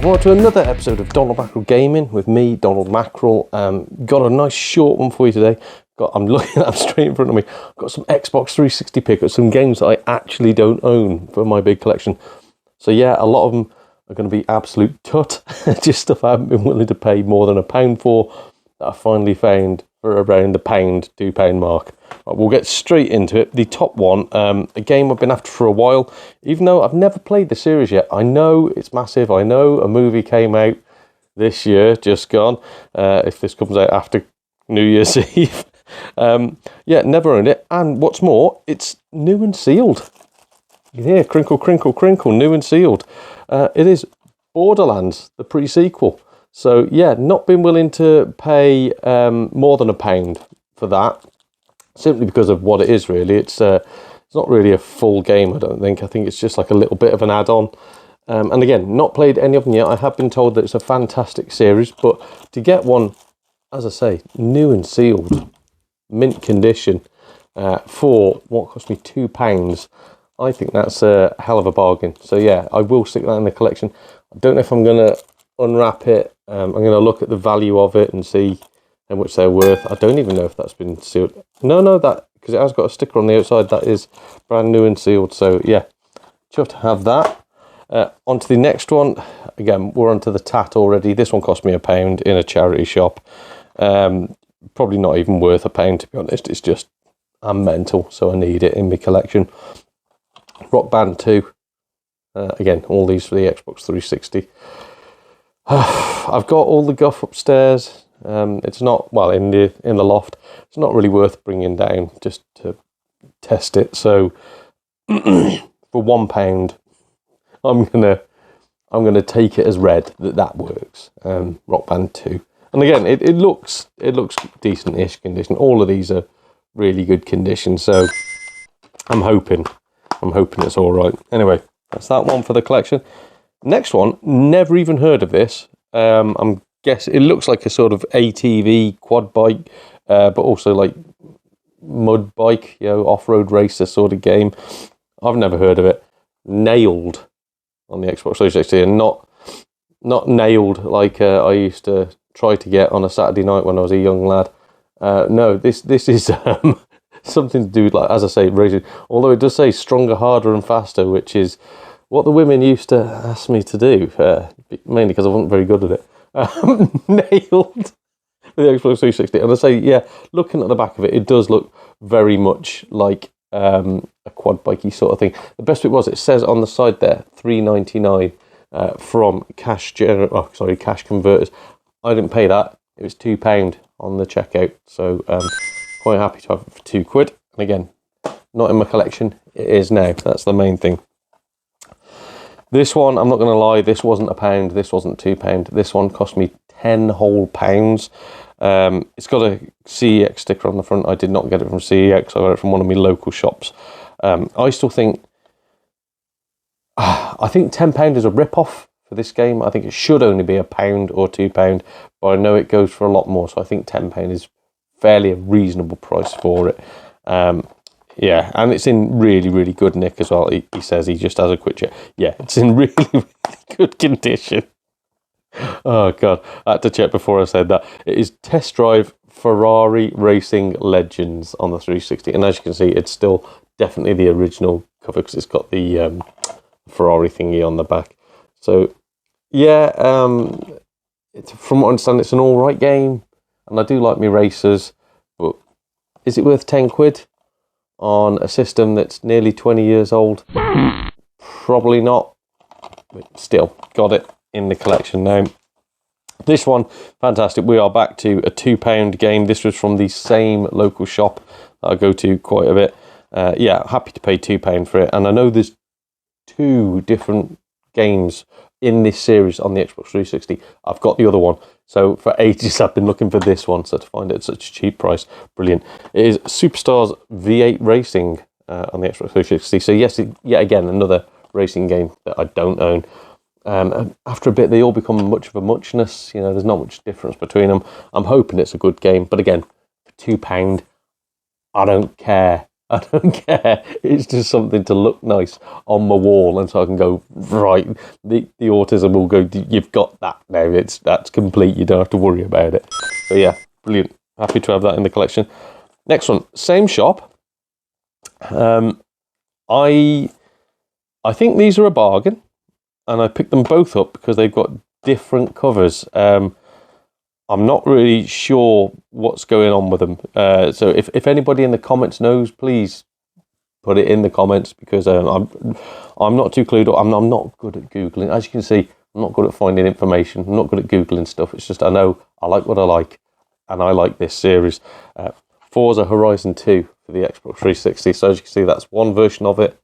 forward to another episode of Donald Mackerel Gaming with me, Donald Mackerel. Got a nice short one for you today. I'm looking at them straight in front of me. Got some Xbox 360 pickups, some games that I actually don't own for my big collection. So yeah, a lot of them are going to be absolute tut. Just stuff I haven't been willing to pay more than £1 for that I finally found for around the £2 mark. Right, we'll get straight into it. The top one, a game I've been after for a while, even though I've never played the series yet. I know it's massive. I know a movie came out this year, just gone, if this comes out after New Year's Eve. Yeah, never owned it. And what's more, it's new and sealed. You hear crinkle, crinkle, crinkle, new and sealed. It is Borderlands The PreSequel. So yeah, not been willing to pay more than £1 for that, simply because of what it is. Really, it's not really a full game. I don't think. I think it's just like a little bit of an add-on. And again, not played any of them yet. I have been told that it's a fantastic series, but to get one, as I say, new and sealed, mint condition, for what cost me £2, I think that's a hell of a bargain. So yeah, I will stick that in the collection. I don't know if I'm going to unwrap it. I'm going to look at the value of it and see how much they're worth. I don't even know if that's been sealed. No, that, because it has got a sticker on the outside, that is brand new and sealed. So yeah, just to have that. On to the next one. Again, we're onto the tat already. This one cost me £1 in a charity shop. Probably not even worth £1, to be honest. It's just, I'm mental, so I need it in my collection. Rock Band 2. Again, all these for the Xbox 360. I've got all the guff upstairs. It's not, well, in the loft. It's not really worth bringing down just to test it. So for £1, I'm gonna take it as read that works. Rock Band 2, and again, it looks decent-ish condition. All of these are really good condition. So I'm hoping it's all right. Anyway, that's that one for the collection. Next one, never even heard of this. I'm guessing it looks like a sort of ATV quad bike, but also like mud bike, off-road racer sort of game. I've never heard of it. Nailed on the Xbox 360, and not nailed like I used to try to get on a Saturday night when I was a young lad. No, this is something to do with, like, as I say, racing. Although it does say stronger, harder, and faster, which is what the women used to ask me to do, mainly because I wasn't very good at it. Nailed the Xbox 360. And I say, yeah, looking at the back of it, it does look very much like a quad bikey sort of thing. The best bit was, it says on the side there, $3.99 from cash converters. I didn't pay that. It was £2 on the checkout. So quite happy to have it for £2. And again, not in my collection. It is now. That's the main thing. This one, I'm not going to lie, this wasn't £1, this wasn't £2. This one cost me £10 whole. It's got a CEX sticker on the front. I did not get it from CEX. I got it from one of my local shops. I still think, I think £10 is a rip-off for this game. I think it should only be £1 or £2, but I know it goes for a lot more. So I think £10 is fairly a reasonable price for it. Yeah, and it's in really, really good nick as well. He says he just has a quick check. Yeah, it's in really, really good condition. Oh, God. I had to check before I said that. It is Test Drive Ferrari Racing Legends on the 360. And as you can see, it's still definitely the original cover because it's got the Ferrari thingy on the back. So, yeah, from what I understand, it's an all right game. And I do like me racers. But is it worth £10? On a system that's nearly 20 years old? Probably not, but still got it in the collection now. This one, fantastic. We are back to a £2 game. This was from the same local shop that I go to quite a bit. Yeah, happy to pay £2 for it. And I know there's 2 different games in this series on the Xbox 360. I've got the other one. So for ages I've been looking for this one, so to find it at such a cheap price, brilliant. It is Superstars V8 Racing on the Xbox 360. So yes, yet again, another racing game that I don't own. After a bit, they all become much of a muchness. There's not much difference between them. I'm hoping it's a good game, but again, for £2, I don't care I don't care. It's just something to look nice on my wall, and so I can go, right, the autism will go, you've got that now. That's complete. You don't have to worry about it. So yeah, brilliant. Happy to have that in the collection. Next one, same shop. I think these are a bargain, and I picked them both up because they've got different covers. I'm not really sure what's going on with them. So if anybody in the comments knows, please put it in the comments, because I'm not too clued up. I'm not good at Googling. As you can see, I'm not good at finding information. I'm not good at Googling stuff. It's just I know I like what I like, and I like this series. Forza Horizon 2 for the Xbox 360. So as you can see, that's one version of it.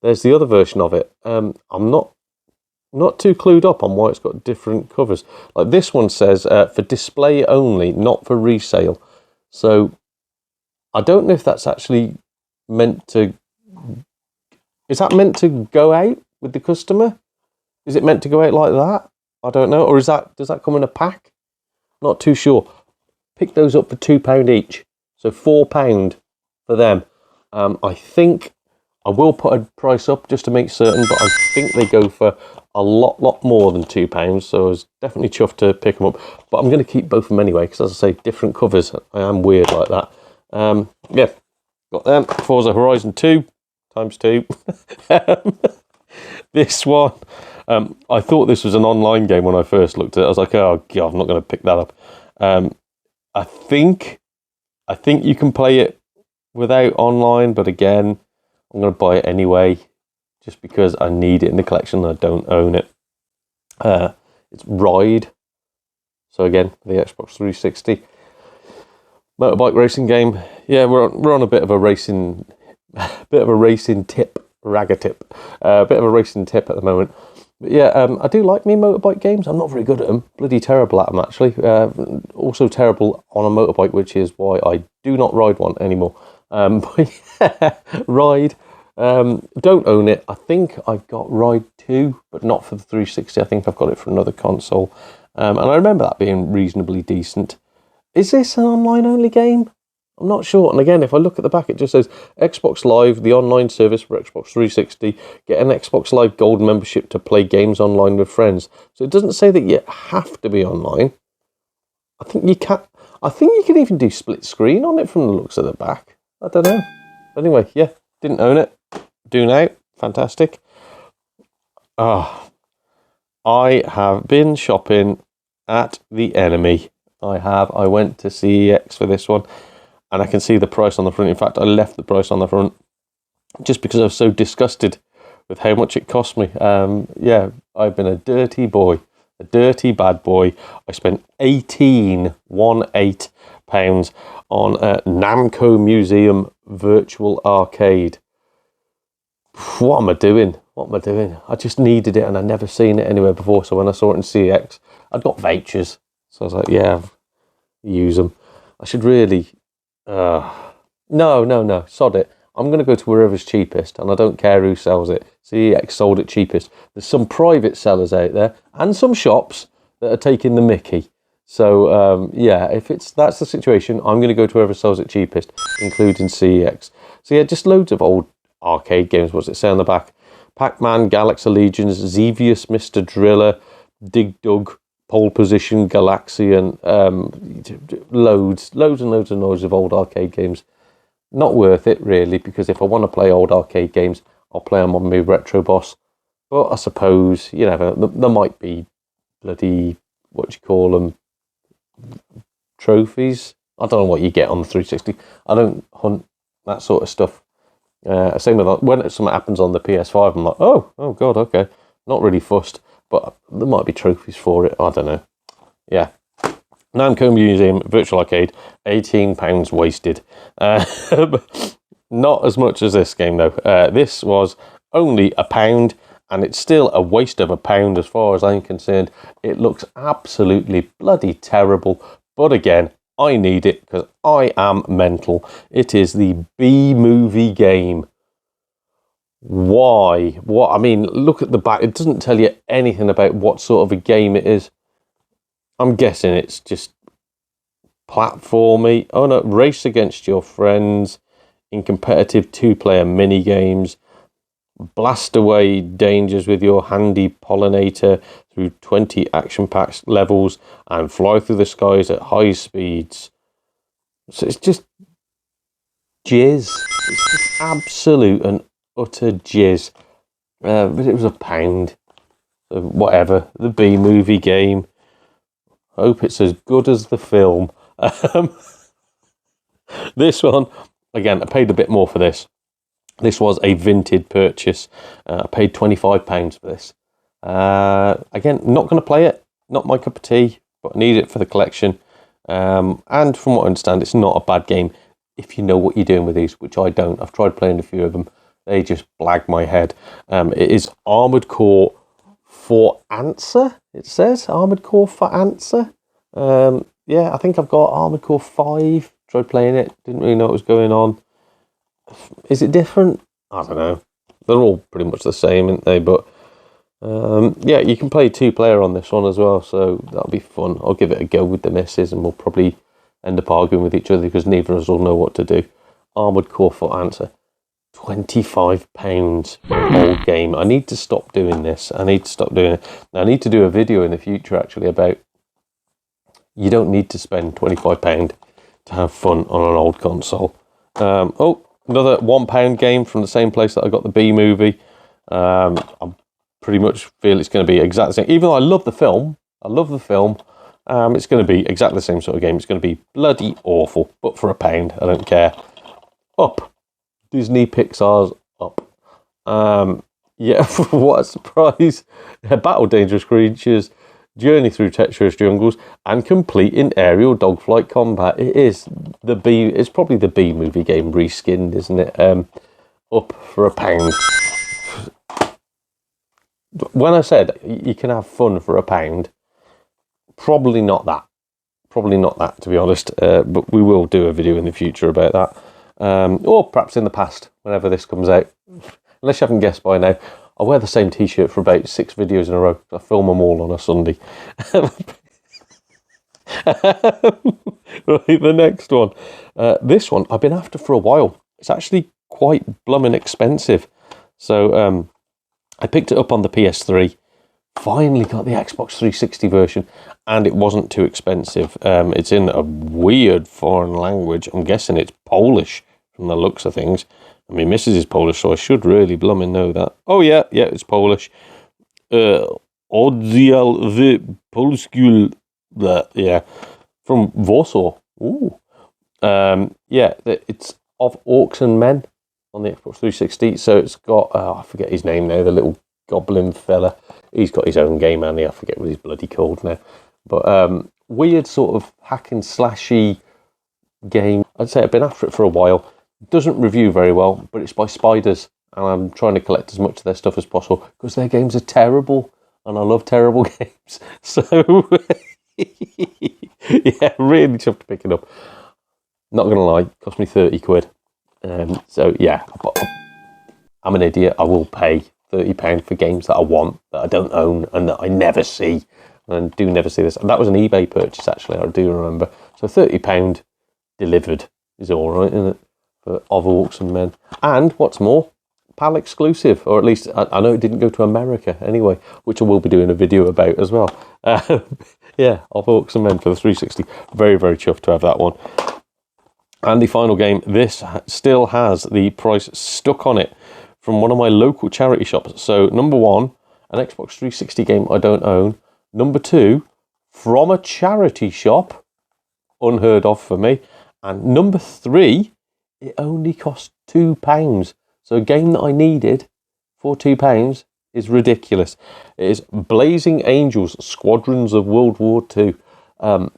There's the other version of it. I'm not too clued up on why it's got different covers. Like this one says for display only, not for resale. So I don't know if that's actually meant to... Is that meant to go out with the customer? Is it meant to go out like that? I don't know. Or does that come in a pack? Not too sure. Pick those up for £2 each. So £4 for them. I think I will put a price up just to make certain, but I think they go for a lot more than £2. So I was definitely chuffed to pick them up. But I'm going to keep both of them anyway, because as I say, different covers. I am weird like that. Yeah, got them. Forza Horizon 2 times 2. This one, I thought this was an online game when I first looked at it. I was like, oh God, I'm not going to pick that up. I think you can play it without online, but again, I'm going to buy it anyway, just because I need it in the collection and I don't own it. It's Ride. So again, the Xbox 360 motorbike racing game. Yeah, we're on a bit of a racing tip, ragger tip, a bit of a racing tip at the moment. But yeah, I do like me motorbike games. I'm not very good at them. Bloody terrible at them, actually. Also terrible on a motorbike, which is why I do not ride one anymore. But yeah, Ride. Don't own it. I think I've got Ride 2, but not for the 360. I think I've got it for another console. And I remember that being reasonably decent. Is this an online-only game? I'm not sure. And again, if I look at the back, it just says Xbox Live, the online service for Xbox 360. Get an Xbox Live Gold membership to play games online with friends. So it doesn't say that you have to be online. I think you can. I think you can even do split screen on it from the looks of the back. I don't know. Anyway, yeah, didn't own it. Do now. Fantastic. I have been shopping at the Enemy. I went to CEX for this one, and I can see the price on the front. In fact, I left the price on the front just because I was so disgusted with how much it cost me. Yeah, I've been a dirty boy, a dirty bad boy. I spent £18 on a Namco Museum virtual arcade. What am I doing? I just needed it, and I'd never seen it anywhere before. So when I saw it in CX, I'd got vouchers. So I was like, yeah, use them. I should really... No, sod it. I'm going to go to wherever's cheapest, and I don't care who sells it. CX sold it cheapest. There's some private sellers out there, and some shops that are taking the mickey. So, yeah, if that's the situation, I'm going to go to whoever sells it cheapest, including CEX. So, yeah, just loads of old arcade games. What's it say on the back? Pac-Man, Galaxy Legions, Xevious, Mr. Driller, Dig Dug, Pole Position, Galaxian, loads and loads of old arcade games. Not worth it, really, because if I want to play old arcade games, I'll play them on my Retro Boss. But I suppose, you know, there might be bloody, what do you call them, trophies? I don't know what you get on the 360. I don't hunt that sort of stuff. Same with when something happens on the PS5, I'm like, oh God, okay. Not really fussed, but there might be trophies for it. I don't know. Yeah. Namco Museum Virtual Arcade, £18 wasted. Not as much as this game, though. This was only £1, and it's still a waste of £1 as far as I'm concerned. It looks absolutely bloody terrible, but again, I need it because I am mental. It is the B-movie game. Why? What? I mean, look at the back. It doesn't tell you anything about what sort of a game it is. I'm guessing it's just platformy. Oh no, race against your friends. in competitive 2-player mini games, blast away dangers with your handy pollinator through 20 action-packed levels, and fly through the skies at high speeds. So it's just jizz. It's just absolute and utter jizz. But it was £1. So whatever. The B-movie game. Hope it's as good as the film. This one, again, I paid a bit more for this. This was a vintage purchase. I paid £25 for this. Again, not going to play it. Not my cup of tea, but I need it for the collection. And from what I understand, it's not a bad game if you know what you're doing with these, which I don't. I've tried playing a few of them. They just blag my head. It is Armored Core for Answer, it says. Armored Core for Answer. Yeah, I think I've got Armored Core 5. Tried playing it. Didn't really know what was going on. Is it different? I don't know. They're all pretty much the same, aren't they? But yeah, you can play 2-player on this one as well, so that'll be fun. I'll give it a go with the missus, and we'll probably end up arguing with each other because neither of us will know what to do. Armored Core for Answer. £25 for an old game. I need to stop doing this. I need to stop doing it. I need to do a video in the future actually about you don't need to spend £25 to have fun on an old console. Oh, another £1 game from the same place that I got the B movie. I pretty much feel it's going to be exactly the same. Even though I love the film, it's going to be exactly the same sort of game. It's going to be bloody awful, but for £1, I don't care. Up. Disney Pixar's Up. Yeah, what a surprise. Battle dangerous creatures, journey through treacherous jungles, and complete in aerial dogfight combat. It is the B. It's probably the B movie game reskinned, isn't it? Up for £1. When I said you can have fun for £1, probably not that. Probably not that, to be honest. But we will do a video in the future about that. Or perhaps in the past, whenever this comes out. Unless you haven't guessed by now, I wear the same t-shirt for about 6 videos in a row. I film them all on a Sunday. Right, the next one. This one I've been after for a while. It's actually quite blooming expensive. So I picked it up on the PS3. Finally got the Xbox 360 version, and it wasn't too expensive. It's in a weird foreign language. I'm guessing it's Polish from the looks of things. I mean, Mrs. is Polish, so I should really blooming know that. Oh, yeah, it's Polish. Oddział The PreSequel. Yeah, from Warsaw. Ooh. Yeah, it's of Orcs Men on the Xbox 360. So it's got, I forget his name now, the little goblin fella. He's got his own game, and I forget what he's bloody called now. But weird sort of hack and slashy game. I'd say I've been after it for a while. Doesn't review very well, but it's by Spiders, and I'm trying to collect as much of their stuff as possible because their games are terrible, and I love terrible games. So yeah, really chuffed to pick it up. Not gonna lie, it cost me £30. So yeah, I'm an idiot. I will pay £30 for games that I want, that I don't own, and that I never see, and do never see this. And that was an eBay purchase, actually, I do remember. So £30 delivered is all right, isn't it? For Of Orcs Men. And what's more, PAL exclusive, or at least I know it didn't go to America anyway, which I will be doing a video about as well. Yeah, Of Orcs Men for the 360. Very, very chuffed to have that one. And the final game, this still has the price stuck on it from one of my local charity shops. So number 1, an Xbox 360 game I don't own. Number 2, from a charity shop, unheard of for me. And number 3, it only cost £2. So a game that I needed for £2 is ridiculous. It is Blazing Angels, Squadrons of World War II.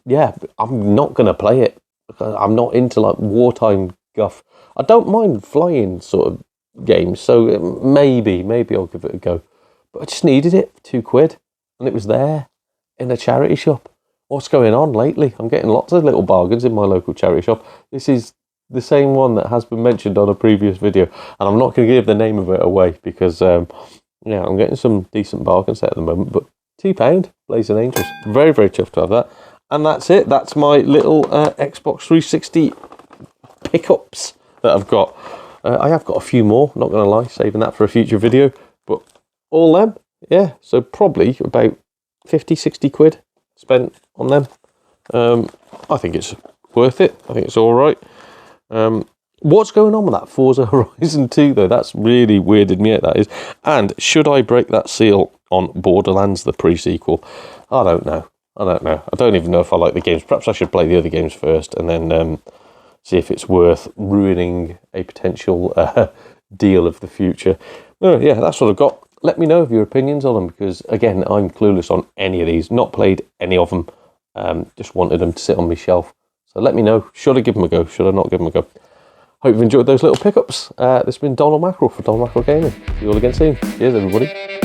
Yeah, I'm not going to play it. I'm not into like wartime guff. I don't mind flying sort of games, so maybe I'll give it a go. But I just needed it for £2, and it was there in a charity shop. What's going on lately? I'm getting lots of little bargains in my local charity shop. This is the same one that has been mentioned on a previous video, and I'm not going to give the name of it away because yeah, I'm getting some decent bargains at the moment. But £2, Blazing Angels, very, very chuffed to have that. And that's it. That's my little Xbox 360 pickups that I've got. I have got a few more, not going to lie, saving that for a future video. But all them, yeah, so probably about 50, 60 quid spent on them. I think it's worth it. I think it's all right. What's going on with that Forza Horizon 2 though? That's really weirded me out, that is. And should I break that seal on Borderlands The PreSequel? I don't know. I don't even know if I like the games. Perhaps I should play the other games first and then see if it's worth ruining a potential deal of the future. Yeah, that's what I've got. Let me know of your opinions on them, because again, I'm clueless on any of these. Not played any of them. Just wanted them to sit on my shelf. So let me know. Should I give them a go? Should I not give them a go? Hope you've enjoyed those little pickups. This has been Donald Mackerel for Donald Mackerel Gaming. See you all again soon. Cheers, everybody.